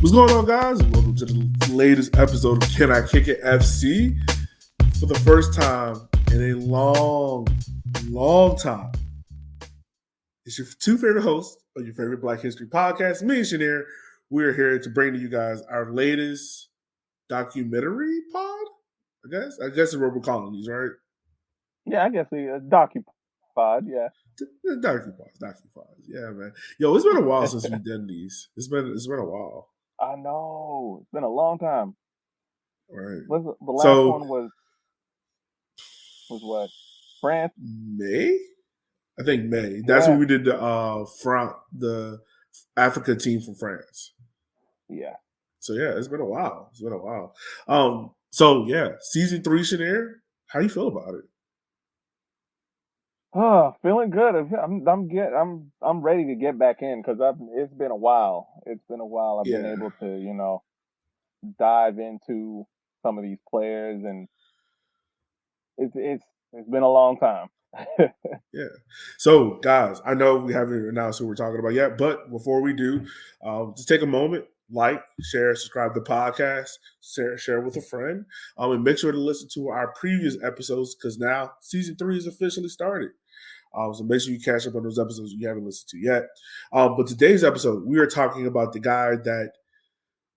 What's going on, guys? Welcome to the latest episode of Can I Kick It FC? For the first time in a long time, it's your two favorite hosts of your favorite Black History podcast, me and Shanir. We're here to bring to you guys our latest documentary pod. I guess is what we're calling these, right? Yeah, I guess the DocuPod, yeah. Docu-pods. Yeah, man. Yo, it's been a while since we've done these. It's been a while. I know. It's been a long time. Right. The last one was what? France? May? I think May. That's Yeah. when we did the Africa team from France. Yeah. So yeah, it's been a while. So yeah, season 3 Shanir. How you feel about it? Oh, feeling good. I'm ready to get back in because it's been a while. It's been a while. I've been able to, dive into some of these players, and it's been a long time. Yeah. So guys, I know we haven't announced who we're talking about yet, but before we do, just take a moment, like, share, subscribe to the podcast, share with a friend, and make sure to listen to our previous episodes because now season 3 is officially started. So make sure you catch up on those episodes you haven't listened to yet. But today's episode, we are talking about the guy that,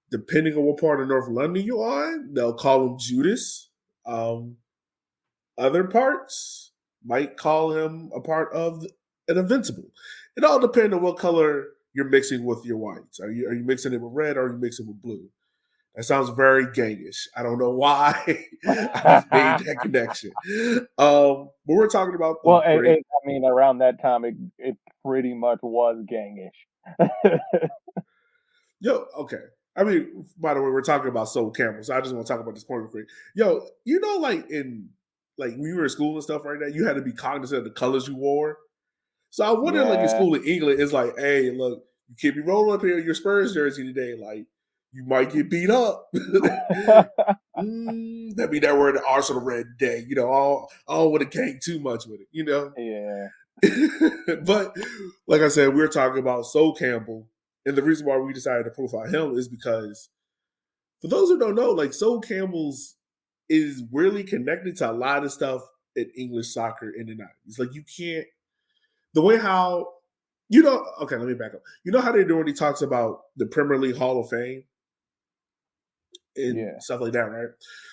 depending on what part of North London you're on, they'll call him Judas. Other parts might call him a part of an Invincible. It all depends on what color you're mixing with your whites. Are you mixing it with red or are you mixing it with blue? That sounds very gangish. I don't know why I just made that connection. But we're talking about around that time, it pretty much was gangish. Yo, okay. By the way, we're talking about Sol Campbell, so I just want to talk about this point real quick. Yo, when you were in school and stuff right now, you had to be cognizant of the colors you wore. So I wonder, in school in England, it's like, hey, look, you can't be rolling up here in your Spurs jersey today. Like, you might get beat up. That mean that we're in the Arsenal red day. I don't want to gang too much with it, Yeah. But like I said, we're talking about Sol Campbell. And the reason why we decided to profile him is because, for those who don't know, Sol Campbell's is really connected to a lot of stuff in English soccer in the 90s. Like, you can't, the way how, okay, let me back up. You know how they do when he talks about the Premier League Hall of Fame and stuff like that, right?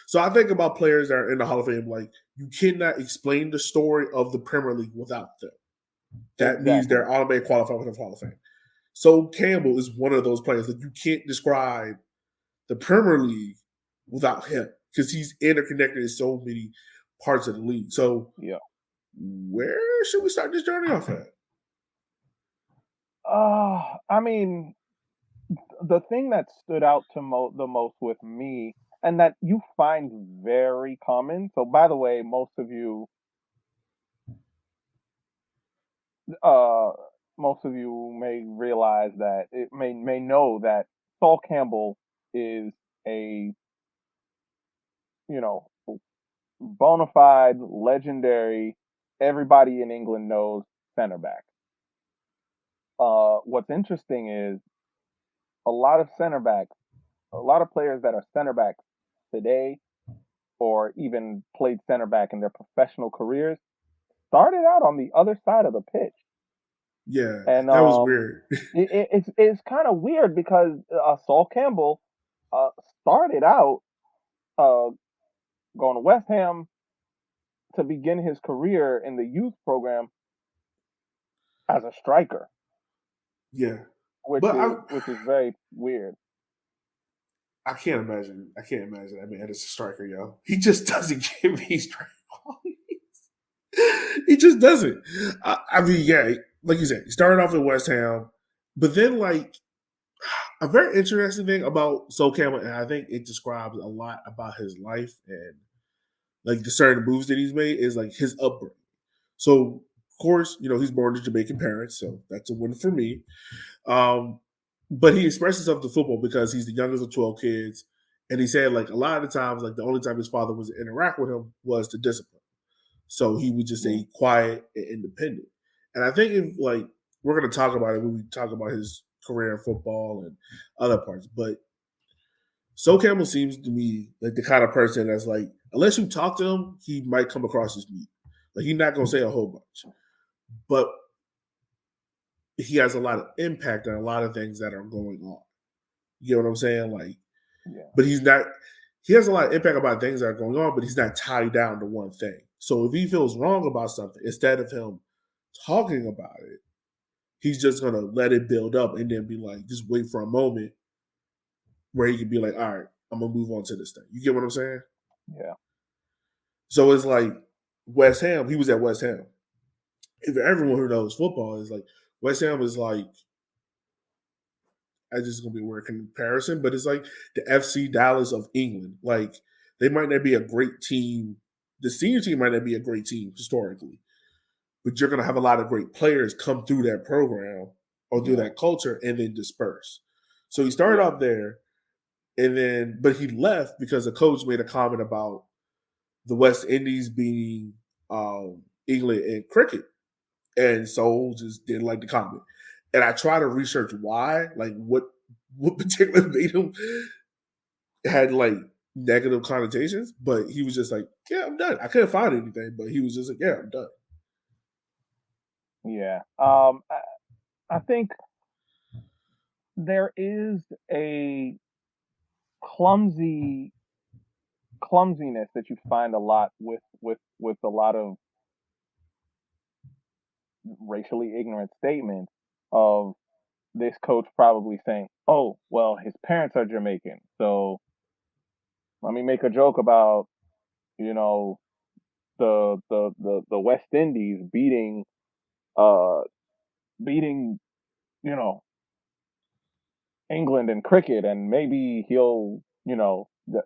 So I think about players that are in the Hall of Fame, like, you cannot explain the story of the Premier League without them. That means they're automatically qualified for the Hall of Fame. Sol Campbell is one of those players that you can't describe the Premier League without him because he's interconnected in so many parts of the league. So, where should we start this journey off at? The thing that stood out the most with me, and that you find very common. So, by the way, most of you may realize that may know that Sol Campbell is a bona fide, legendary, everybody in England knows center back. What's interesting is a lot of players that are center backs today, or even played center back in their professional careers, started out on the other side of the pitch. Yeah, and that was weird. It's kind of weird because Sol Campbell started out going to West Ham to begin his career in the youth program as a striker. Yeah, which is very weird. I can't imagine. I mean, as a striker, yo, he just doesn't give me striker qualities. He just doesn't. Like you said, he started off at West Ham, but then a very interesting thing about Sol Campbell, and I think it describes a lot about his life and the certain moves that he's made, is his upbringing. So, of course, he's born to Jamaican parents, so that's a win for me. But he expressed himself to football because he's the youngest of 12 kids. And he said, a lot of the times, the only time his father was to interact with him was to discipline. So he would just stay quiet and independent. And I think if, we're going to talk about it when we talk about his career in football and other parts. But Sol Campbell seems to me like the kind of person that's like, unless you talk to him, he might come across as meat. Like he's not gonna say a whole bunch, but he has a lot of impact on a lot of things that are going on. You know what I'm saying? Like, Yeah. but he's not. He has a lot of impact about things that are going on, but he's not tied down to one thing. So if he feels wrong about something, instead of him talking about it, he's just gonna let it build up and then be like, just wait for a moment where he can be like, all right, I'm gonna move on to this thing. You get what I'm saying? Yeah. So it's like West Ham. He was at West Ham. If everyone who knows football is like West Ham is like, I just gonna be a weird comparison, but it's like the FC Dallas of England. Like they might not be a great team. The senior team might not be a great team historically, but you're gonna have a lot of great players come through that program or through that culture and then disperse. So he started off there, and then but he left because the coach made a comment about the West Indies being England in cricket, and Sol just didn't like the comment. And I try to research why, like what particularly made him had like negative connotations, but he was just like, "Yeah, I'm done." I couldn't find anything, but he was just like, "Yeah, I'm done." Yeah. I think there is a clumsy clumsiness that you find a lot with a lot of racially ignorant statements of this coach probably saying, "Oh, well, his parents are Jamaican, so let me make a joke about you know the West Indies uh beating you know England in cricket, and maybe he'll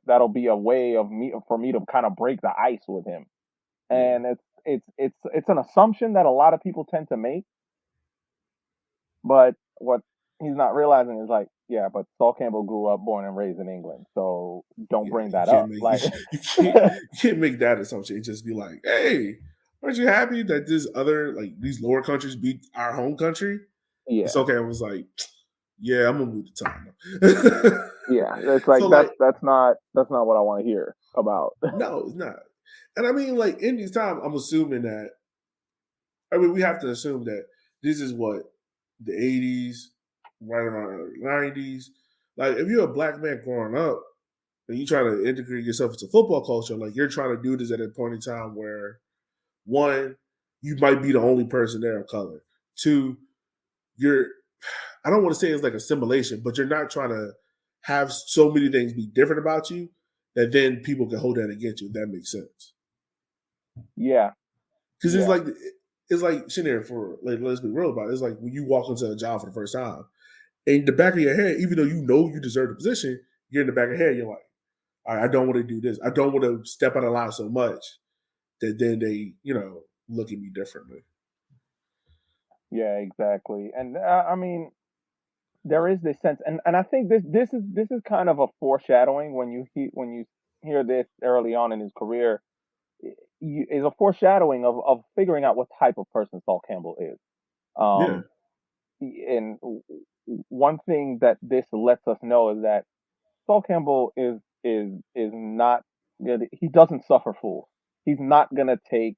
that'll be a way of me for me to kind of break the ice with him." Yeah, And it's an assumption that a lot of people tend to make, but what he's not realizing is like, yeah, but Sol Campbell grew up, born and raised in England, so don't yeah. bring You that can't up. make Like, you can't make that assumption. It just be like, "Hey, aren't you happy that this other like these lower countries beat our home country?" It's yeah, okay. I was like, "Yeah, I'm gonna move to Tottenham." yeah, it's like So like, that's not what I want to hear about. no, it's not. And I mean, like in these times, I'm assuming that. I mean, we have to assume that this is what the '80s, right around the '90s. Like, if you're a black man growing up and you try to integrate yourself into football culture, like you're trying to do this at a point in time where one, you might be the only person there of color. Two, you're I don't want to say it's like assimilation, but you're not trying to have so many things be different about you that then people can hold that against you. If that makes sense. Yeah, Because yeah, it's like Shanir, for like let's be real about it. It's like when you walk into a job for the first time, in the back of your head, even though you know you deserve the position, you're in the back of your head. You're like, all right, I don't want to do this. I don't want to step out of line so much that then they look at me differently. yeah, exactly. And I mean, there is this sense, and I think this is kind of a foreshadowing when you hear this early on in his career. Is a foreshadowing of figuring out what type of person Saul Campbell is. Yeah, Um, and one thing that this lets us know is that Saul Campbell is not, he doesn't suffer fools. He's not gonna take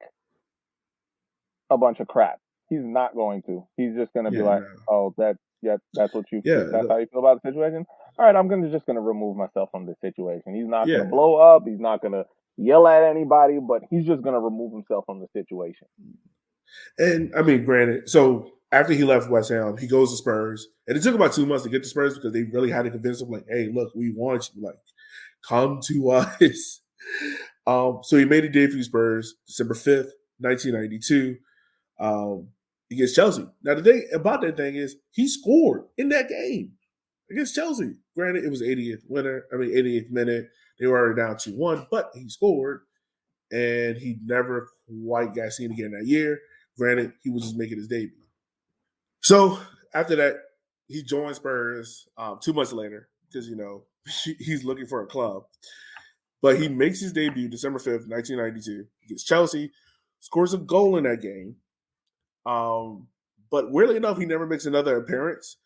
a bunch of crap. He's not going to. He's just gonna be yeah, like, no, oh, that's what you yeah, that's how you feel about the situation. All right, I'm gonna just gonna remove myself from this situation. He's not gonna yeah. blow up. He's not gonna yell at anybody, but he's just gonna remove himself from the situation. And I mean, granted, so after he left West Ham, he goes to Spurs, and it took about 2 months to get to Spurs because they really had to convince him, like, "Hey, look, we want you. Like, come to us." So he made a debut for Spurs December 5th, 1992, um, against Chelsea. Now, the thing about that thing is he scored in that game against Chelsea. Granted, it was 88th minute. They were already down 2-1, but he scored, and he never quite got seen again that year. Granted, he was just making his debut. So after that, he joined Spurs 2 months later because he's looking for a club. But he makes his debut December 5th, 1992, against Chelsea, scores a goal in that game. But weirdly enough, he never makes another appearance.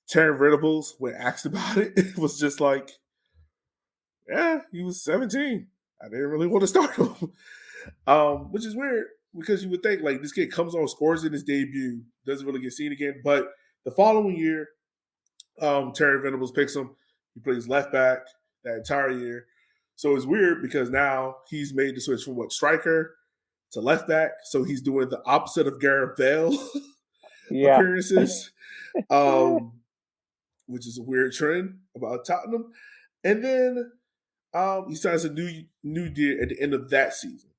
Terry Venables, when asked about it, it was just like, yeah, he was 17. I didn't really want to start him. Which is weird because you would think like this kid comes on, scores in his debut, doesn't really get seen again. But the following year, Terry Venables picks him. He plays left back that entire year. So it's weird because now he's made the switch from what striker to left back. So he's doing the opposite of Gareth Bale Yeah. appearances, um, which is a weird trend about Tottenham. And then he signs a new deal at the end of that season.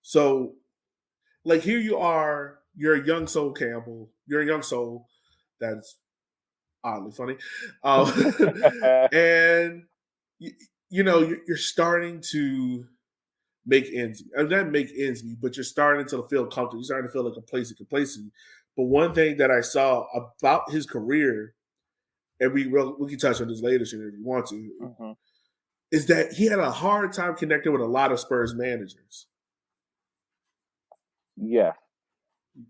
So like here you are, you're a young Sol Campbell, you're a young Soul. That's oddly funny, um, and you, you know you're starting to make ends. Not make ends meet, but you're starting to feel comfortable. You're starting to feel like complacent. But one thing that I saw about his career, and we can touch on this later if you want to, Hmm. is that he had a hard time connecting with a lot of Spurs managers. Yeah.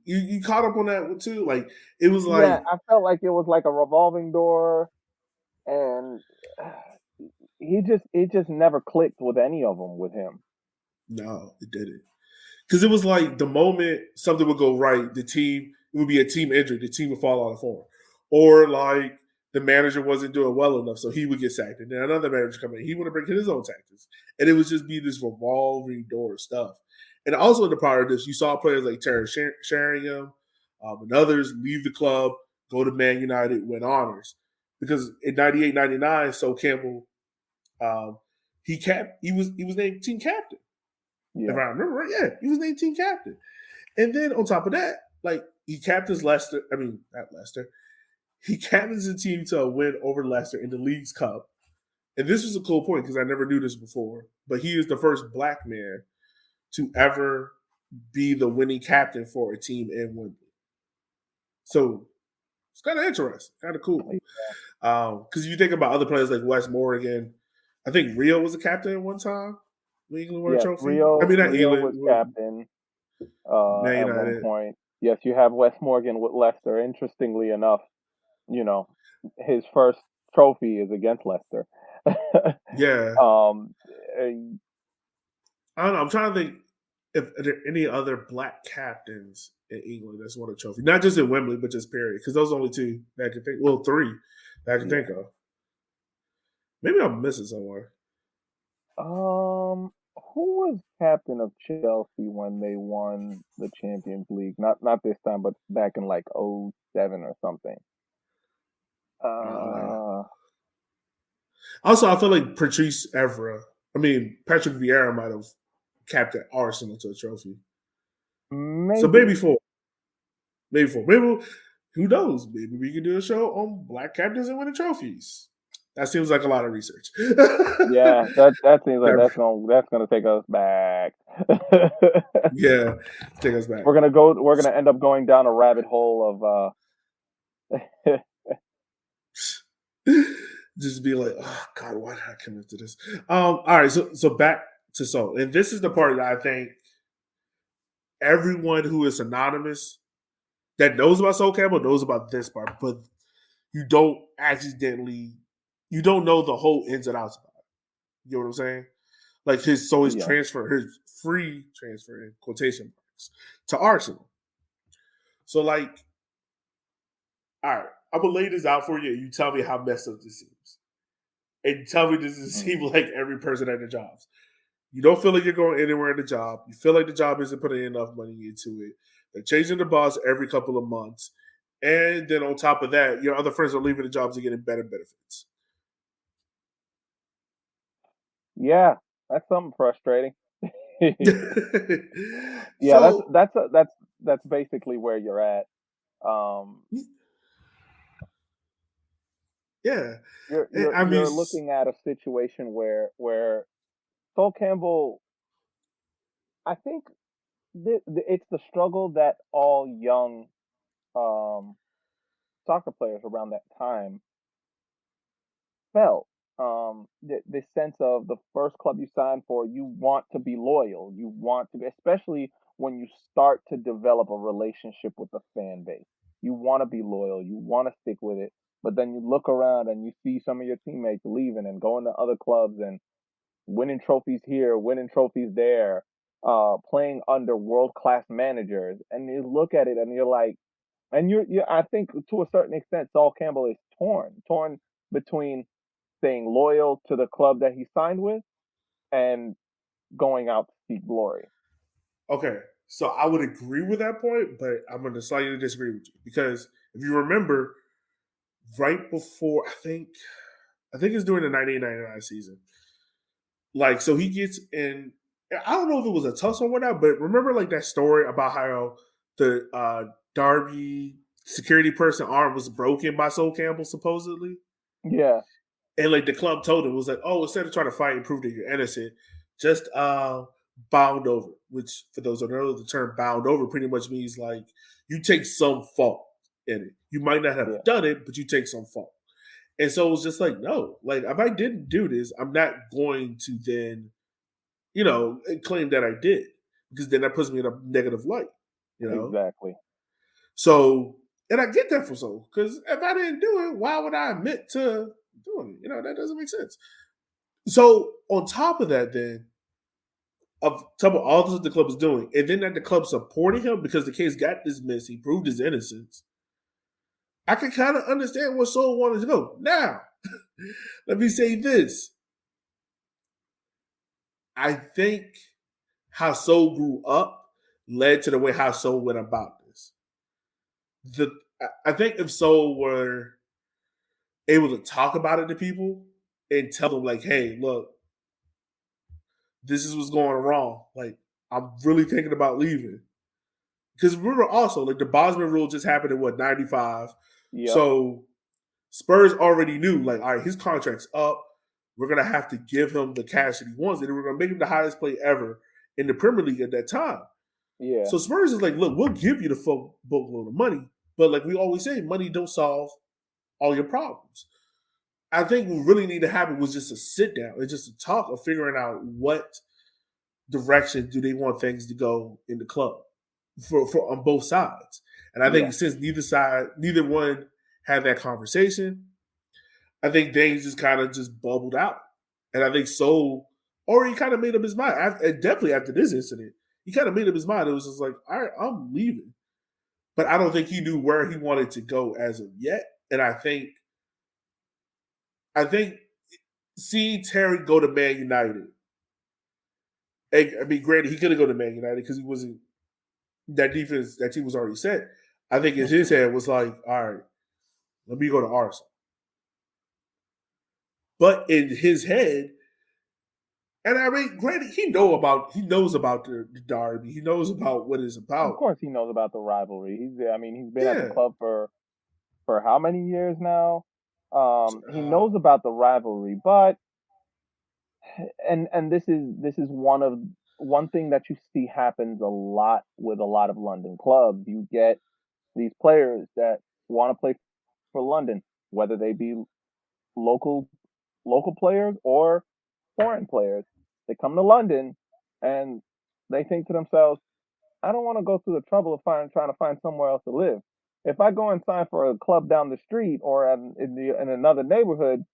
You caught up on that too? Like it was Yeah, like I felt like it was like a revolving door, and it just never clicked with any of them with him. no, it didn't. Because it was like the moment something would go right, it would be a team injury, the team would fall out of form, or like the manager wasn't doing well enough, so he would get sacked, and then another manager come in, he would bring in his own tactics, and it would just be this revolving door of stuff. And also in the part of this, you saw players like Terry Sheringham and others leave the club, go to Man United, win honors, because in 98, 99, Sol Campbell, um, he was named team captain if Yeah. I remember right. Yeah, he was named team captain. And then on top of that, like he captains Leicester. I mean, not Leicester. He captains the team to a win over Leicester in the League's Cup. And this was a cool point because I never knew this before. But he is the first black man to ever be the winning captain for a team in Wembley. So it's kind of interesting, kind of cool. Because you think about other players like Wes Morgan. I think Rio was a captain at one time. When England won a Yes, trophy. I Rio mean, not Rio England, was captain Man at one United. point. Yes, you have Wes Morgan with Leicester. Interestingly enough, you know, his first trophy is against Leicester. Yeah, um, uh, I don't know. I'm trying to think if are there any other black captains in England that's won a trophy, not just in Wembley, but just period. Because those are only two that I can think. Well, three that I can yeah. think of. Maybe I'm missing somewhere. Who was captain of Chelsea when they won the Champions League? Not this time, but back in like '07 or something. Uh, Uh, Also, I feel like Patrice Evra. I mean, Patrick Vieira might have captained Arsenal to a trophy. So maybe maybe. four. Maybe four. Maybe who knows? Maybe we can do a show on black captains and winning trophies. That seems like a lot of research. Yeah, that seems like That- that's gonna take us back. yeah, take us back. We're gonna end up going down a rabbit hole of Just be like, oh God, why did I commit to this? All right, so back to Soul, and this is the part that I think everyone who is synonymous that knows about Soul Campbell knows about this part, but you don't accidentally, you don't know the whole ins and outs about it. You know what I'm saying? Like his yeah. transfer, his free transfer in quotation marks to Arsenal. So like, all right, I'm gonna lay this out for you. And you tell me how messed up this seems, and tell me does it Mhm. seem like every person at the jobs. You don't feel like you're going anywhere in the job. You feel like the job isn't putting enough money into it. They're changing the boss every couple of months. And then on top of that, your other friends are leaving the jobs and getting better benefits. Yeah, that's something frustrating. Yeah, So, that's basically where you're at. Um, yeah. I mean, you're looking at a situation where Sol Campbell, I think it's the struggle that all young um, soccer players around that time felt. The sense of the first club you sign for, you want to be loyal. You want to, especially when you start to develop a relationship with the fan base. You want to be loyal. You want to stick with it. But then you look around and you see some of your teammates leaving and going to other clubs and winning trophies here, winning trophies there, playing under world class managers, and you look at it and you're like, and you I think to a certain extent, Sol Campbell is torn between staying loyal to the club that he signed with and going out to seek glory. Okay, so I would agree with that point, but I'm going to slightly disagree with you because if you remember, right before I think it's during the 1999 season, like so he gets in. I don't know if it was a tussle or whatnot, but remember like that story about how the Derby security person arm was broken by Sol Campbell supposedly, Yeah, and like the club told him was like, oh, instead of trying to fight and prove that you're innocent, just bound over. Which for those who don't know, the term bound over pretty much means like you take some fault in it. You might not have yeah, done it, but you take some fault. And so it was just like, no, like if I didn't do this, I'm not going to then, claim that I did because then that puts me in a negative light, you know? exactly. So, and I get that from Soul because if I didn't do it, why would I admit to doing it? That doesn't make sense. So, on top of that, then, of top of all that the club is doing, and then that the club supporting him because the case got dismissed, he proved his innocence. I can kind of understand what Soul wanted to go. Now, let me say this. I think how Soul grew up led to the way how Soul went about this. I think if Soul were able to talk about it to people and tell them like, hey, look, this is what's going wrong. Like, I'm really thinking about leaving. Because remember also, like the Bosman rule just happened in what, 95. Yep, So Spurs already knew, like, all right, his contract's up. We're gonna have to give him the cash that he wants, and we're gonna make him the highest play ever in the Premier League at that time. yeah, So Spurs is like, look, we'll give you the full boatload of money, but like we always say, money don't solve all your problems. I think what really needed to happen was just a sit down and just a talk of figuring out what direction do they want things to go in the club for on both sides. And I yeah, think since neither one had that conversation, I think things just kind of just bubbled out. And I think Soul already kind of made up his mind. Definitely after this incident, he kind of made up his mind. It was just like, all right, I'm leaving. But I don't think he knew where he wanted to go as of yet. And I think seeing Terry go to Man United. I mean, granted, he could have gone to Man United because he wasn't that defense. That team was already set. I think in his head was like, all right, let me go to Arsenal. But in his head, and I mean, granted, he knows about the derby. He knows about what it's of about. course he knows about the rivalry. He's been at the Yeah, club for how many years now? He uh, knows about the rivalry, but and this is one thing that you see happens a lot with a lot of London clubs. You get these players that want to play for London, whether they be local local players or foreign players. They come to London and they think to themselves, I don't want to go through the trouble of trying to find somewhere else to live. If I go and sign for a club down the street or in another neighborhood,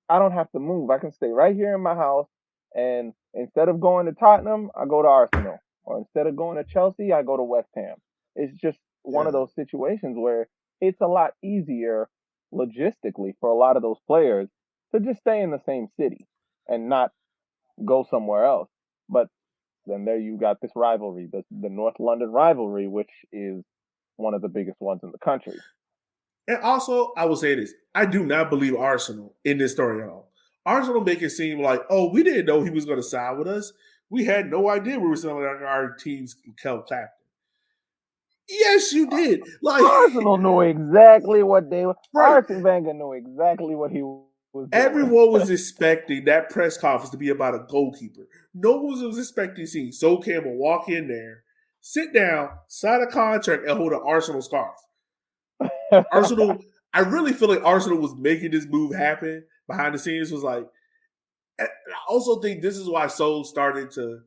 I don't have to move. I can stay right here in my house. And instead of going to Tottenham, I go to Arsenal. Or instead of going to Chelsea, I go to West Ham. It's just one of yeah. those situations where it's a lot easier logistically for a lot of those players to just stay in the same city and not go somewhere else. But then there you got this rivalry, the North London rivalry, which is one of the biggest ones in the country. And also, I will say this: I do not believe Arsenal in this story at all. Arsenal make it seem like, oh, we didn't know he was going to side with us. We had no idea we were selling our team's Kel Clapton. Yes, you did. Like, Arsenal knew exactly what they were. right. Arsene Wenger knew exactly what he was doing. Everyone was expecting that press conference to be about a goalkeeper. No one was expecting seeing Sol Campbell walk in there, sit down, sign a contract, and hold an Arsenal scarf. Arsenal, I really feel like Arsenal was making this move happen behind the scenes. Was like, and I also think this is why Sol started to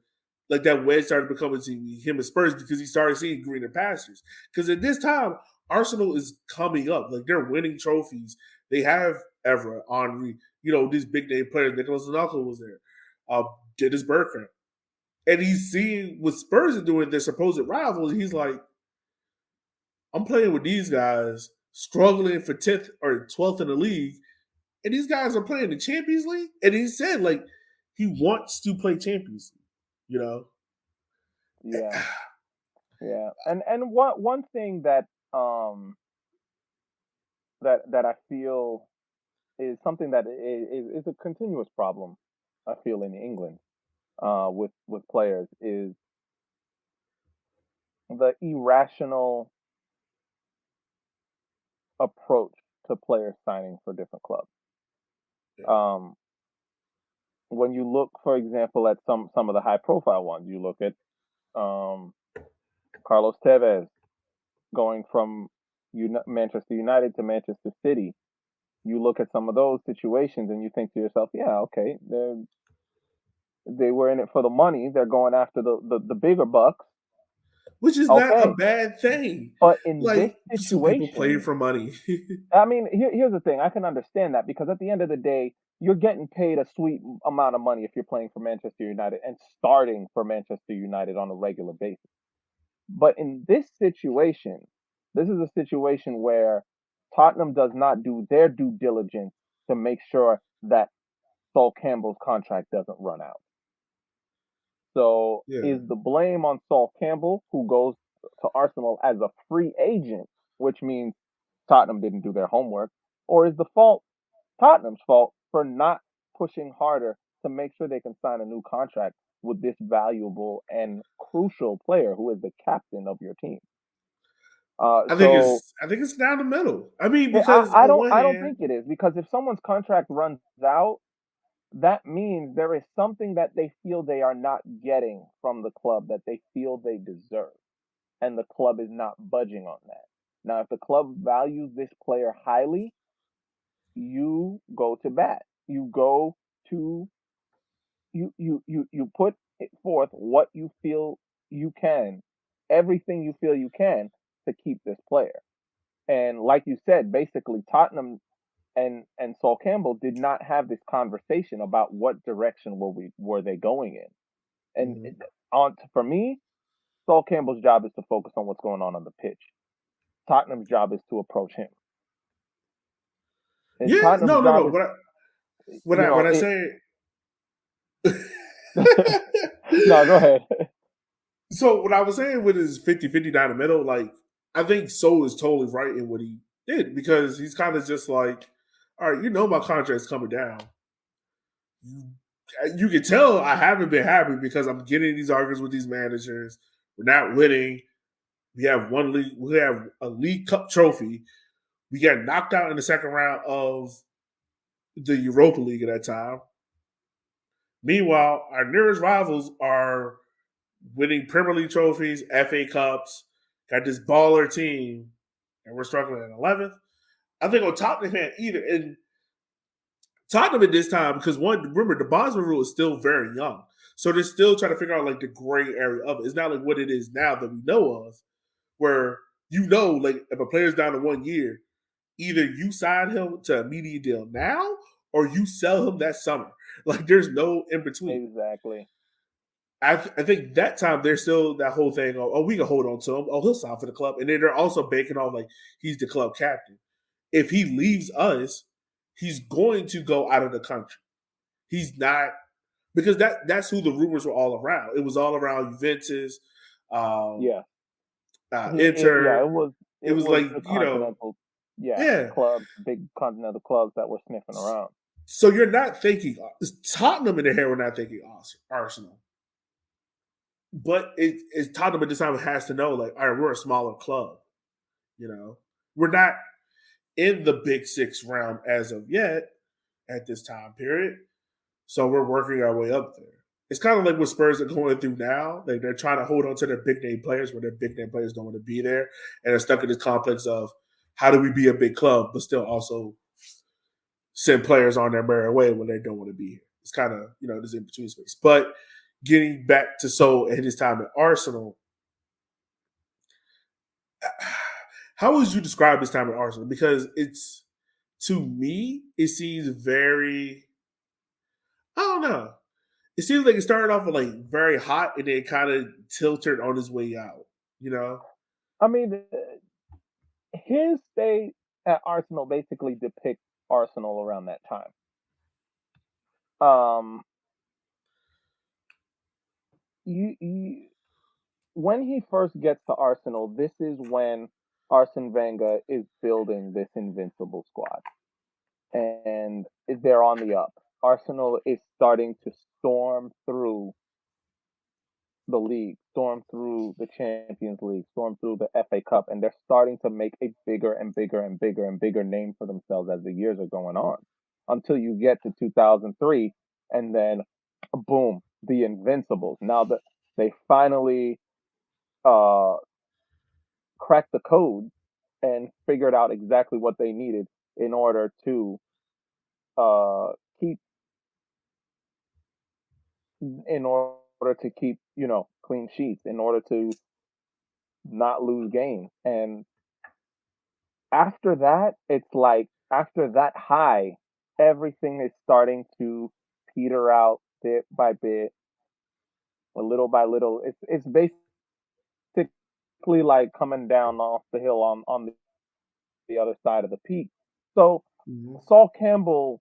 like that wedge started becoming to him and Spurs because he started seeing greener pastures. Because at this time, Arsenal is coming up, like they're winning trophies. They have Evra, Henry, these big name players. Nicholas Anelka was there. Dennis Bergkamp. And he's seeing what Spurs are doing, their supposed rivals. He's like, I'm playing with these guys, struggling for 10th or 12th in the league, and these guys are playing the Champions League. And he said, like, he wants to play Champions League. Yeah, yeah. And one thing that that I feel is something that is a continuous problem. I feel in England with players is the irrational approach to players signing for different clubs. Um, when you look, for example, at some of the high profile ones, you look at um, Carlos Tevez going from Manchester United to Manchester City. You look at some of those situations and you think to yourself, yeah, okay, they were in it for the money. They're going after the bigger bucks. Which is not a Okay. bad thing. But in this Like, some people play situation, for money. I mean, here's the thing. I can understand that because at the end of the day, you're getting paid a sweet amount of money if you're playing for Manchester United and starting for Manchester United on a regular basis. But in this situation, this is a situation where Tottenham does not do their due diligence to make sure that Sol Campbell's contract doesn't run out. So Yeah. is the blame on Sol Campbell, who goes to Arsenal as a free agent, which means Tottenham didn't do their homework, or is the fault Tottenham's fault for not pushing harder to make sure they can sign a new contract with this valuable and crucial player who is the captain of your team? I think So it's I think it's down the middle. I mean, yeah, because on one I don't hand, think it is because if someone's contract runs out, that means there is something that they feel they are not getting from the club that they feel they deserve, and the club is not budging on that. Now, if the club values this player highly, you go to bat. You go to you put it forth what you feel you can, everything you feel you can to keep this player. And like you said, basically Tottenham and Sol Campbell did not have this conversation about what direction were they going in. And mhm. on for me, Sol Campbell's job is to focus on what's going on the pitch. Tottenham's job is to approach him. And Yeah, Tottenham's no, no, job no. is, When I it. say No, go ahead. so what I was saying with his 50-50 down the middle, like, I think Sol is totally right in what he did because he's kind of just like, all right, my contract's coming down. You can tell I haven't been happy because I'm getting these arguments with these managers. We're not winning. We have one league. We have a League Cup trophy. We got knocked out in the second round of the Europa League at that time. Meanwhile, our nearest rivals are winning Premier League trophies, FA Cups, got this baller team, and we're struggling at 11th. I think on Tottenham had either. And Tottenham at this time, because remember, the Bosman rule is still very young. So they're still trying to figure out like the gray area of it. It's not like what it is now that we know of, where like if a player's down to 1 year, either you sign him to a immediate deal now or you sell him that summer. Like there's no in between. Exactly. I think that time there's still that whole thing. Oh, we can hold on to him. Oh, he'll sign for the club, and then they're also banking on like he's the club captain. If he leaves us, he's going to go out of the country. He's not because that's who the rumors were all around. It was all around Juventus, um, Yeah. Yeah, Inter. It it was was like the continental, yeah, yeah. clubs, big continental clubs that were sniffing around. So you're not thinking Tottenham in the hair. We're not thinking Arsenal, but it's Tottenham at this time has to know like, all right, we're a smaller club. We're not in the Big Six realm as of yet at this time period. So we're working our way up there. It's kind of like what Spurs are going through now. Like they're trying to hold on to their big name players when their big name players don't want to be there. And they're stuck in this complex of how do we be a big club, but still also send players on their merry way when they don't want to be here. It's kind of, this in between space. But getting back to Sol and his time at Arsenal, how would you describe his time at Arsenal? Because it's to me, it seems very. I don't know. It seems like it started off with like very hot and then kind of tilted on his way out. You know? I mean, his stay at Arsenal basically depicts Arsenal around that time. Um, you when he first gets to Arsenal, this is when Arsene Wenger is building this invincible squad, and they're on the up. Arsenal is starting to storm through the league, storm through the Champions League, storm through the FA Cup, and they're starting to make a bigger and bigger and bigger and bigger name for themselves as the years are going on. Until you get to 2003, and then boom, the Invincibles. Now that they finally uh, cracked the code and figured out exactly what they needed in order to uh, keep in order to keep clean sheets, in order to not lose games. And after that, it's like after that high, everything is starting to peter out bit by bit, a little by little. It's basically like coming down off the hill on the other side of the peak. So Mhm. Saul Campbell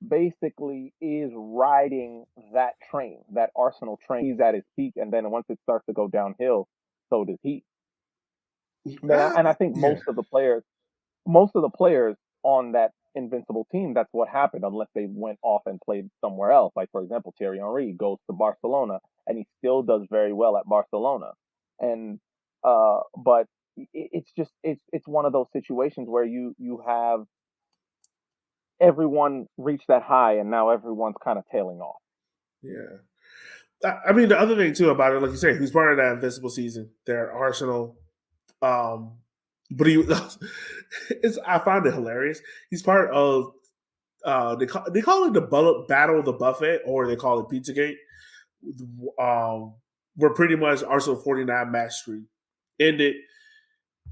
basically is riding that train, that Arsenal train. He's at his peak, and then once it starts to go downhill, so does he. And I think Yeah, most of the players on that invincible team, that's what happened, unless they went off and played somewhere else. Like for example, Thierry Henry goes to Barcelona, and he still does very well at Barcelona. And but it's just it's one of those situations where you have everyone reach that high, and now everyone's kind of tailing off. yeah. I mean, the other thing too about it, like you say, he was part of that invincible season there at Arsenal. Um, but he, I find it hilarious. He's part of they call it the Battle of the Buffet, or they call it Pizzagate. Where pretty much Arsenal 49 match streak ended.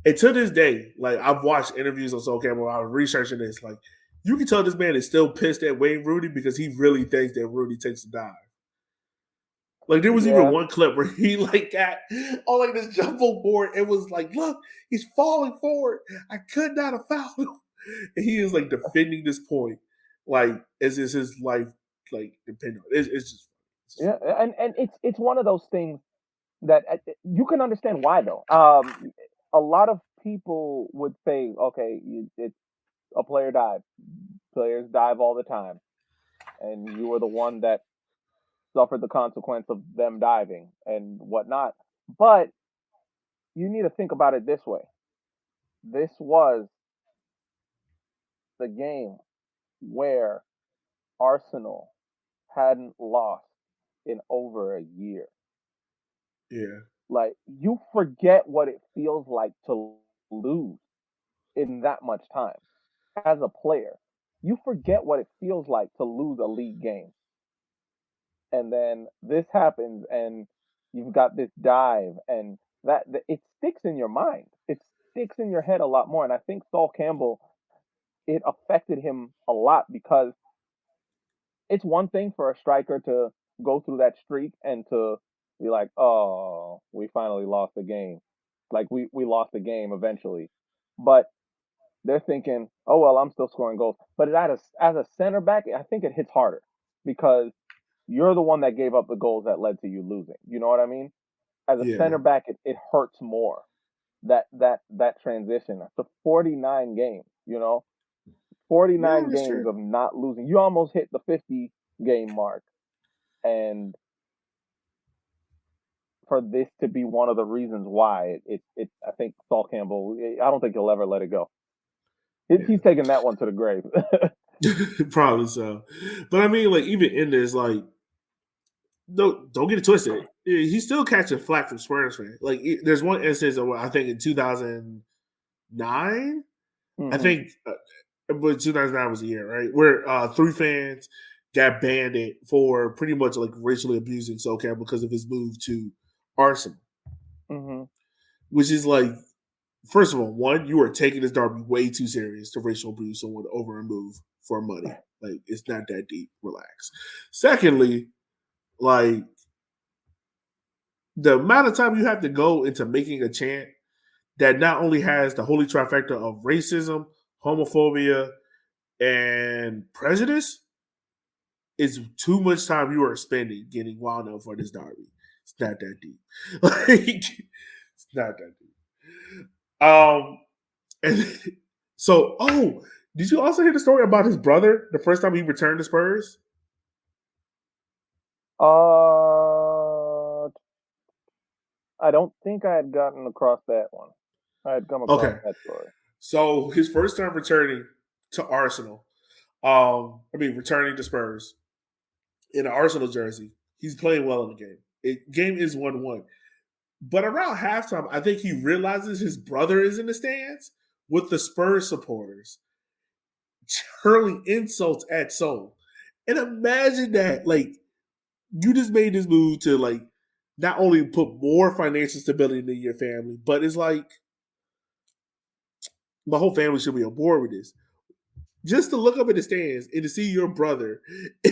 And to this day, like I've watched interviews on Sol Campbell, I was researching this. Like you can tell this man is still pissed at Wayne Rooney because he really thinks that Rooney takes a dive. Like there was even Yeah, one clip where he like got on like this jumbo board. It was like, look, he's falling forward. I could not have fouled him. And he is like defending this point, like as is his life like depending on. It's just yeah, and it's one of those things that you can understand why though. A lot of people would say, okay, it's a player dive. Players dive all the time, and you were the one that suffered the consequence of them diving and whatnot. But you need to think about it this way: this was the game where Arsenal hadn't lost in over a year. yeah, Like you forget what it feels like to lose in that much time as a player. You forget what it feels like to lose a league game. And then this happens and you've got this dive and that it sticks in your mind. It sticks in your head a lot more. And I think Saul Campbell, it affected him a lot because it's one thing for a striker to go through that streak and to be like, oh, we finally lost the game. Like we lost the game eventually. But they're thinking, oh well, I'm still scoring goals. But as a center back, I think it hits harder because you're the one that gave up the goals that led to you losing. You know what I mean? As a yeah, center back, it hurts more that transition to 49 games. 49 yeah. That's games true. of not losing. You almost hit the 50 game mark, and for this to be one of the reasons why I think Saul Campbell, I don't think he'll ever let it go. He's taking that one to the grave. Yeah, probably so. But I mean, like even in this, like don't get it twisted. He's still catching flack from Spurs fans. Like there's one instance of I think in 2009, I Hmm. think, but 2009 was the year, right? Where three fans got banned for pretty much like racially abusing SoCal because of his move to Arsenal, Hmm. which is like first of all, one, you are taking this derby way too serious to racial abuse someone over a move for money. Like, it's not that deep. Relax. Secondly, like, the amount of time you have to go into making a chant that not only has the holy trifecta of racism, homophobia, and prejudice is too much time you are spending getting wound up for this derby. It's not that deep. Like, it's not that deep. And so, did you also hear the story about his brother the first time he returned to Spurs? I don't think I had gotten across that one. I had come across Okay. that story. So his first time returning to Arsenal, returning to Spurs in an Arsenal jersey, he's playing well in the game. Game is 1-1. But around halftime, I think he realizes his brother is in the stands with the Spurs supporters hurling insults at Sol. And imagine that, like, you just made this move to, like, not only put more financial stability into your family, but it's like my whole family should be on board with this. Just to look up in the stands and to see your brother in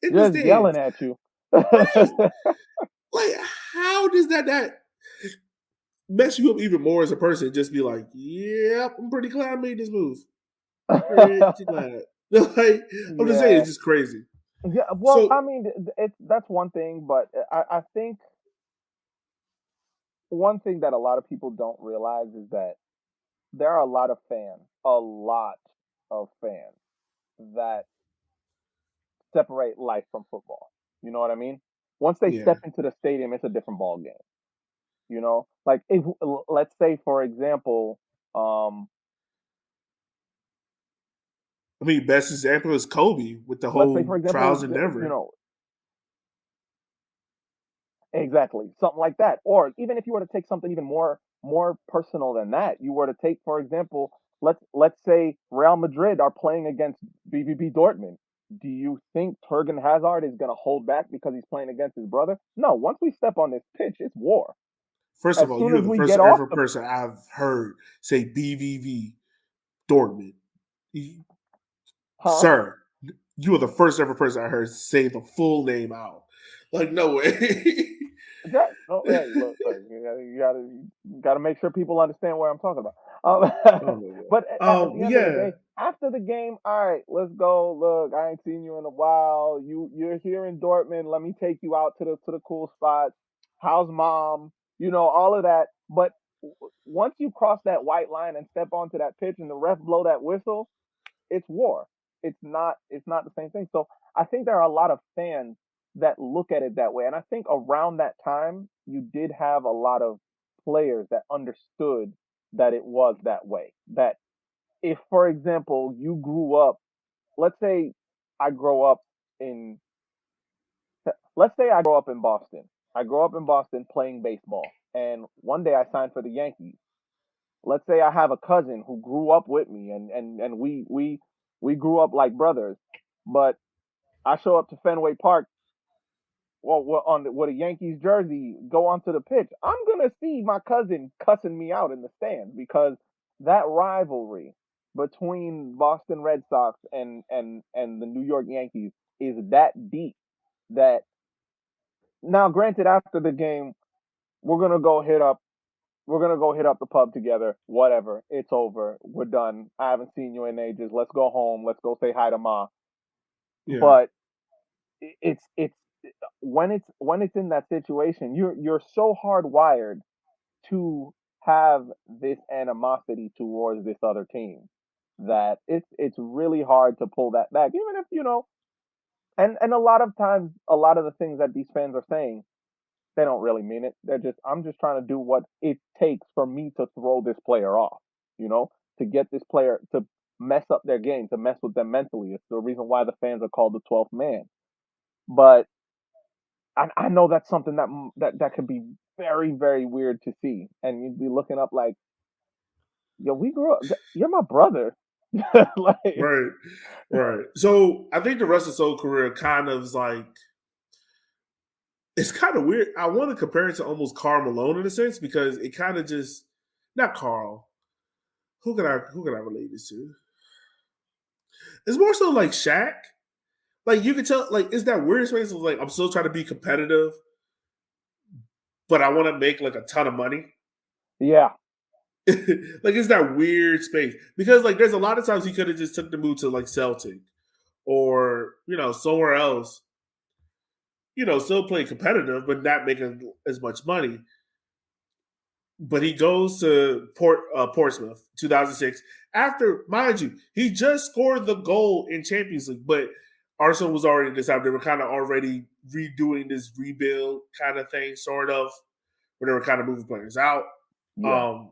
the Just yelling stands, at you. right? Like, how does that mess you up even more as a person? Just be like, "Yep, I'm pretty glad I made this move. Pretty glad." Like, I'm just saying, Yeah. it's just crazy. Yeah. Well, I So mean, that's one thing, but I think one thing that a lot of people don't realize is that there are a lot of fans that separate life from football. You know what I mean? Once they yeah, step into the stadium, it's a different ball game. You know, like if let's say for example, um, best example is Kobe with the let's say for whole example, trials and never. exactly something like that. Or even if you were to take something even more personal than that, you were to take for example, let's say Real Madrid are playing against BVB Dortmund. Do you think Turgen Hazard is going to hold back because he's playing against his brother? No. Once we step on this pitch, it's war. First of As all, soon you're as the we first get off ever the person I've heard say BVV Dortmund. huh? Sir, you are the first ever person I heard say the full name out. Like, no way. That, oh, hey, look, you gotta make sure people understand what I'm talking about. Oh my god. But at the But end of the yeah, day, after the game, all right, let's go. Look, I ain't seen you in a while. You're here in Dortmund. Let me take you out to the cool spots. How's mom? You know all of that. But once you cross that white line and step onto that pitch, and the ref blow that whistle, it's war. It's not the same thing. So I think there are a lot of fans that look at it that way. And I think around that time you did have a lot of players that understood that it was that way. That if for example you grew up, let's say I grow up in let's say I grow up in Boston. I grow up in Boston playing baseball and one day I signed for the Yankees. Let's say I have a cousin who grew up with me and we grew up like brothers, but I show up to Fenway Park with a Yankees jersey, go onto the pitch. I'm gonna see my cousin cussing me out in the stands because that rivalry between Boston Red Sox and the New York Yankees is that deep that now granted after the game we're gonna go hit up the pub together. Whatever. It's over. We're done. I haven't seen you in ages. Let's go home. Let's go say hi to Ma. yeah, But it's when it's in that situation, you're so hardwired to have this animosity towards this other team that it's really hard to pull that back. Even if and a lot of times, a lot of the things that these fans are saying they don't really mean it. I'm just trying to do what it takes for me to throw this player off, you know, to get this player to mess up their game, to mess with them mentally. It's the reason why the fans are called the 12th man. But I know that's something that could be very, very weird to see. And you'd be looking up like, yo, we grew up, you're my brother. Like, right, right. So I think the rest of his whole career kind of is like, it's kind of weird. I want to compare it to almost Karl Malone in a sense because it kind of just not Carl. Who can I relate this to? It's more so like Shaq. Like you can tell, like it's that weird space of like I'm still trying to be competitive, but I want to make like a ton of money. Yeah. Like it's that weird space because like there's a lot of times he could have just took the move to like Celtic or somewhere else, still play competitive but not making as much money. But he goes to Portsmouth 2006 after, mind you, he just scored the goal in Champions League, but Arsenal was already decided they were kind of already redoing this rebuild kind of thing, sort of, where they were kind of moving players out. Yeah.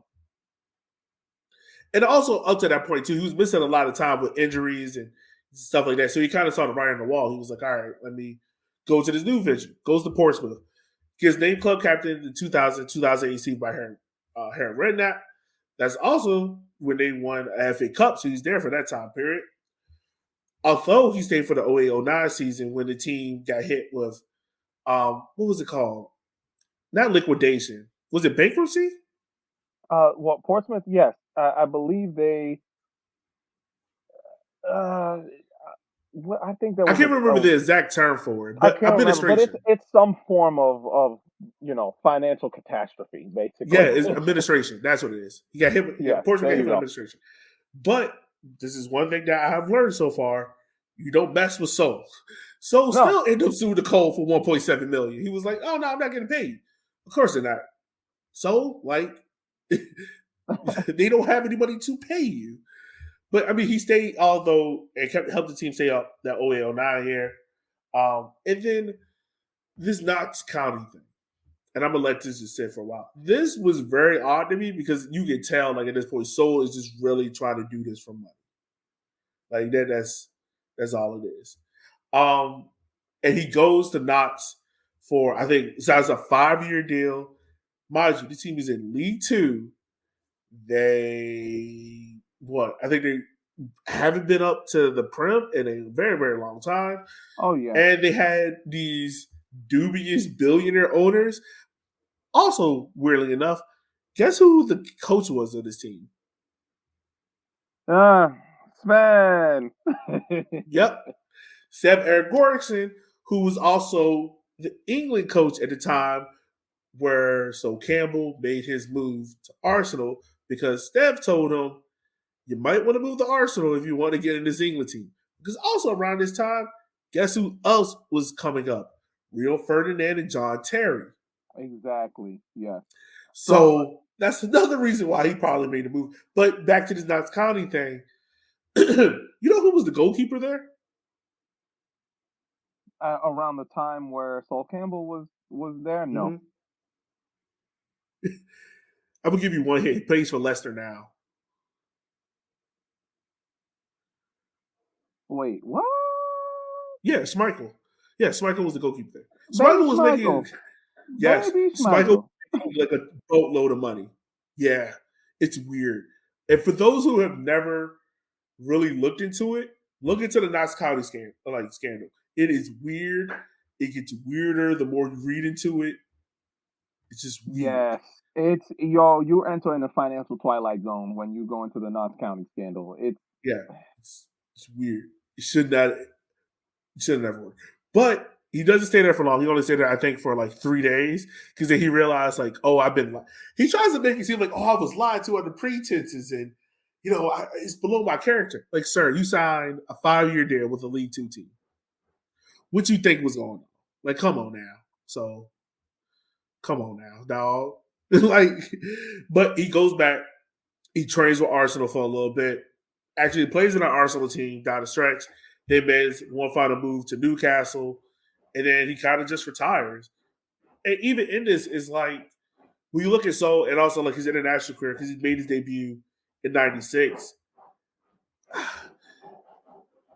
And also up to that point too, he was missing a lot of time with injuries and stuff like that. So he kind of saw the writing on the wall. He was like, all right, let me go to this new venture. Goes to Portsmouth. Gets named club captain in 2000-2008 season by Harry Redknapp. That's also when they won a FA Cup, so he's there for that time period. Although he stayed for the 08-09 season when the team got hit with, what was it called? Not liquidation. Was it bankruptcy? Well, Portsmouth, yes, I believe they. Uh, I think there I was can't remember a the exact term for it, I but can't remember, but administration. it's some form of financial catastrophe, Yeah, basically. it's administration. That's what it is. He got hit. Yes, Portsmouth there got hit you with go. administration. But this is one thing that I have learned so far: you don't mess with Sol. Sol No, still ended up suing the Cole for 1.7 million. He was like, "Oh no, I'm not getting paid." Of course they're not. So like, they don't have anybody to pay you. But I mean, he stayed, although it kept helped the team stay up that 08-09 here. And then this Knox County thing. And I'm gonna let this just sit for a while. This was very odd to me because you can tell, like at this point, Sol is just really trying to do this for money. Like that's all it is. Um, and he goes to Knox for I think so it's a 5-year deal. Mind you, the team is in League Two. They what? I think they haven't been up to the Prem in a very, very long time. oh yeah. And they had these dubious billionaire owners. Also, weirdly enough, guess who the coach was of this team? Sven. Yep, Seb Eric Gordon, who was also the England coach at the time where Sol Campbell made his move to Arsenal because Steph told him, you might want to move to Arsenal if you want to get in this England team. Because also around this time, guess who else was coming up? Rio Ferdinand and John Terry. Exactly. Yes. So So that's another reason why he probably made the move. But back to this Knox County thing, you know who was the goalkeeper there? around the time where Sol Campbell was there, no. Mm-hmm. I'm gonna give you one hit. He plays for Leicester now. Wait, what? Yeah, Schmeichel. Yeah, Schmeichel was the goalkeeper there. Baby Schmeichel was making, Schmeichel. yes, Baby Schmeichel was Schmeichel. making like a boatload of money. Yeah, it's weird. And for those who have never really looked into it, look into the Knox County scandal. It is weird. It gets weirder the more you read into it. It's just weird. Yes. It's yo, you enter in the financial twilight zone when you go into the North County scandal. It's Yeah, it's weird. It should not. It should never work. But he doesn't stay there for long. He only stayed there, I think, for like 3 days because then he realized, like, oh, I've been. He tries to make it seem like, oh, I was lied to under pretenses, and it's below my character. Like, sir, you signed a 5-year deal with a League Two team. What you think was going on? Like, come on now. So, come on now, dog. Like, but he goes back. He trains with Arsenal for a little bit. Actually, plays in our Arsenal team down the stretch. Then makes one final move to Newcastle, and then he kind of just retires. And even in this is like when you look at Sol and also like his international career because he made his debut in '96.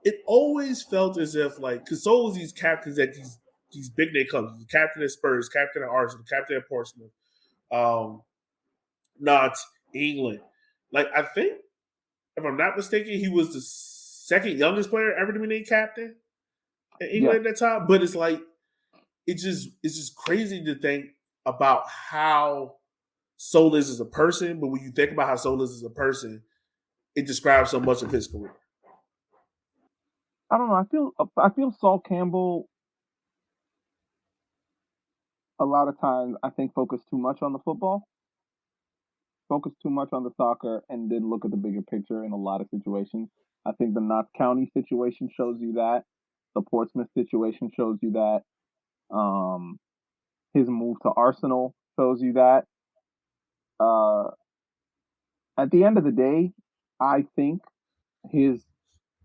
It always felt as if like because Sol was these captains at these big name clubs, captain at Spurs, captain at Arsenal, captain at Portsmouth, um, not England. Like I think if I'm not mistaken, he was the second youngest player ever to be named captain in yes. England at that time. But it's just crazy to think about how Sol is as a person, but when you think about how Sol is as a person, it describes so much of his career. I don't know. I feel Sol Campbell a lot of times I think focused too much on the football, focused too much on the soccer, and didn't look at the bigger picture in a lot of situations. I think the Notts County situation shows you that. The Portsmouth situation shows you that. Um, his move to Arsenal shows you that. Uh, at the end of the day, I think his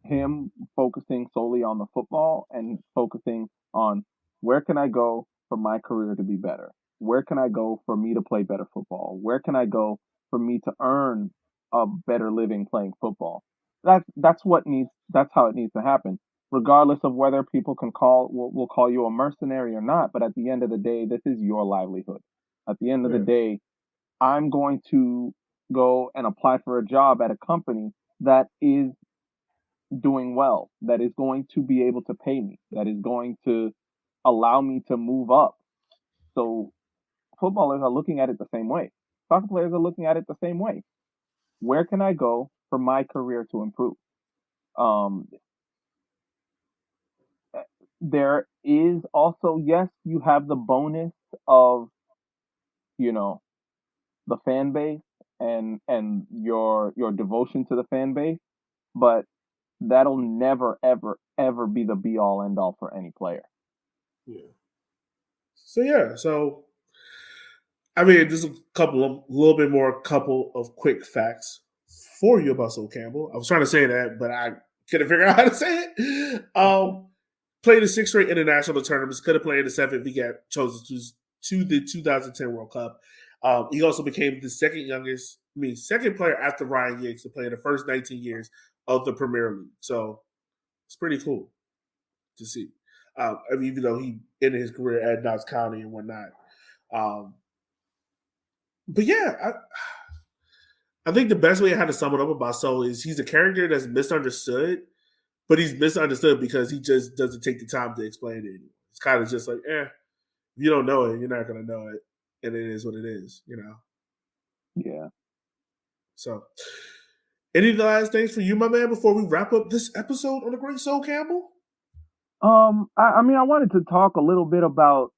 him focusing solely on the football and focusing on where can I go for my career to be better? Where can I go for me to play better football? Where can I go for me to earn a better living playing football? That's how it needs to happen. Regardless of whether people will call you a mercenary or not, but at the end of the day, this is your livelihood. At the end of the Yeah, day, I'm going to go and apply for a job at a company that is doing well, that is going to be able to pay me, that is going to allow me to move up. So footballers are looking at it the same way. Soccer players are looking at it the same way. Where can I go for my career to improve? Um, there is also, yes, you have the bonus of, you know, the fan base and your devotion to the fan base, but that'll never ever ever be the be all end all for any player. yeah. So yeah, so I mean, just a couple of, little bit more, couple of quick facts for you about Sol Campbell. I was trying to say that, but I couldn't figure out how to say it. Played in 6 straight international tournaments. Could have played in the seventh if he got chosen to the 2010 World Cup. He also became the second player after Ryan Giggs to play in the first 19 years of the Premier League. So it's pretty cool to see. I mean, even though he ended his career at Notts County and whatnot. Um, but yeah, I think the best way I had to sum it up about Sol is he's a character that's misunderstood, but he's misunderstood because he just doesn't take the time to explain it. It's kind of just like, if you don't know it, you're not gonna know it, and it is what it is. Yeah. So, any last things for you, my man, before we wrap up this episode on the Great Sol Campbell? I mean, I wanted to talk a little bit about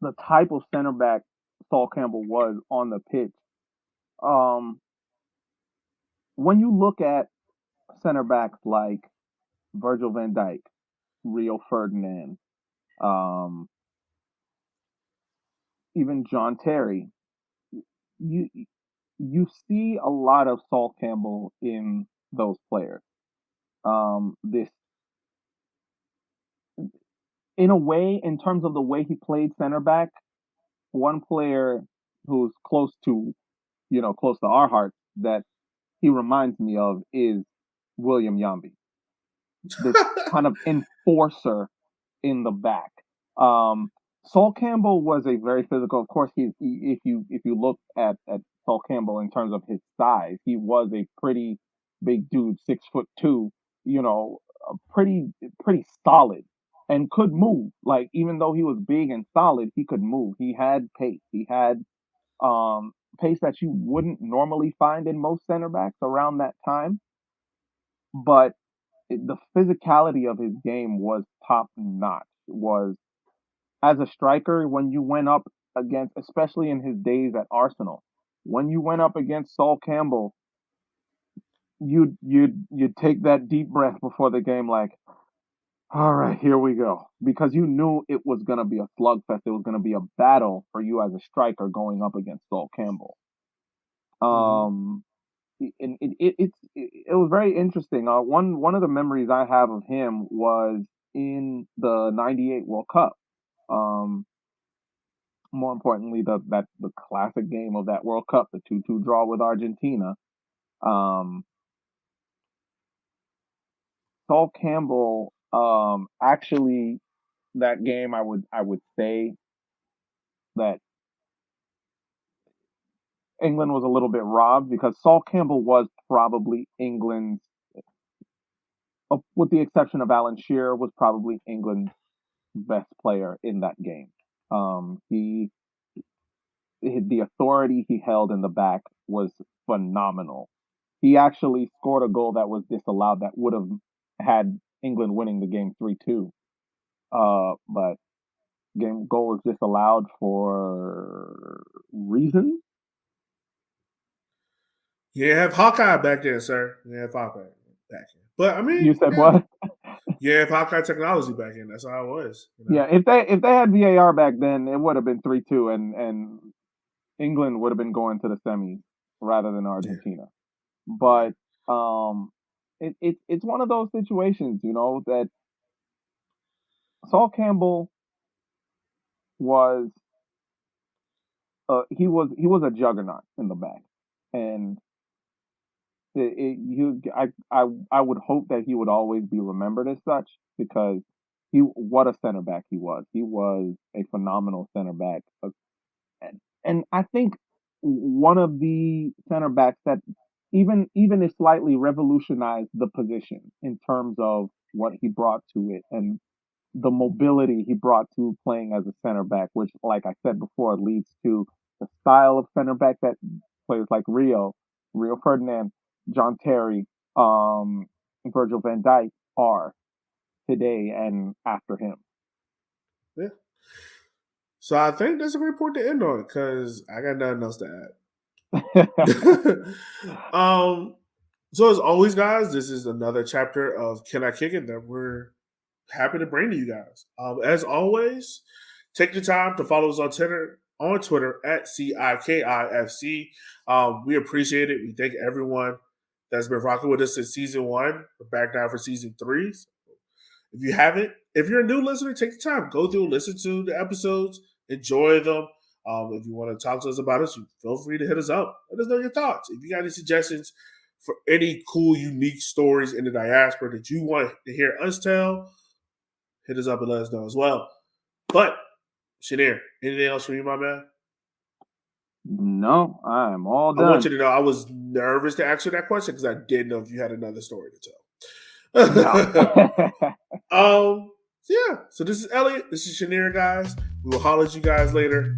the type of center back Sol Campbell was on the pitch. Um, when you look at center backs like Virgil van Dijk, Rio Ferdinand, um, even John Terry, you you see a lot of Sol Campbell in those players. This, in a way, in terms of the way he played center back, one player who's close to our hearts that he reminds me of is William Yambi, this kind of enforcer in the back. Um, Sol Campbell was a very physical. Of course, if you look at Sol Campbell in terms of his size, he was a pretty big dude, 6'2". Pretty solid and could move. Like even though he was big and solid, he could move. He had pace. He had pace that you wouldn't normally find in most center backs around that time. But the physicality of his game was top notch. Was as a striker when you went up against, especially in his days at Arsenal, when you went up against Sol Campbell, you'd take that deep breath before the game, like, all right, here we go, because you knew it was gonna be a slugfest. It was gonna be a battle for you as a striker going up against Sol Campbell. Mm-hmm. Um, and it was very interesting. One of the memories I have of him was in the '98 World Cup. Um, More importantly, the classic game of that World Cup, the 2-2 draw with Argentina. Um, Sol Campbell, actually, that game I would say that England was a little bit robbed because Sol Campbell was probably England's, with the exception of Alan Shearer, was probably England's best player in that game. He the authority he held in the back was phenomenal. He actually scored a goal that was disallowed that would have had England winning the game 3-2. But game goal was disallowed for reasons. You didn't have Hawkeye back then, sir. You didn't have Hawkeye back then. But I You mean, said yeah. what? You didn't have Hawkeye technology back then. That's how it was. You know? Yeah, if they had VAR back then, it would have been 3-2, and England would have been going to the semis rather than Yeah. Argentina. But it's one of those situations, you know, that Sol Campbell was he was a juggernaut in the back, and I would hope that he would always be remembered as such because he what a center back he was. He was a phenomenal center back, and I think one of the center backs that even if slightly revolutionized the position in terms of what he brought to it and the mobility he brought to playing as a center back, which, like I said before, leads to the style of center back that players like Rio Ferdinand, John Terry, Virgil van Dijk are today and after him. Yeah. So I think that's a great point to end on because I got nothing else to add. So as always, guys, this is another chapter of Can I Kick It that we're happy to bring to you guys. As always, take the time to follow us on Twitter at CIKIFC. We appreciate it. We thank everyone that's been rocking with us since season 1. We're back now for season 3. So if you haven't, if you're a new listener, take the time, go through, listen to the episodes, enjoy them. If you want to talk to us about us, feel free to hit us up. Let us know your thoughts. If you got any suggestions for any cool, unique stories in the diaspora that you want to hear us tell, hit us up and let us know as well. But, Shaneer, anything else from you, my man? No, I'm all done. I want you to know I was nervous to answer that question because I didn't know if you had another story to tell. No. So yeah. So this is Elliot. This is Shaneer, guys. We will holler at you guys later.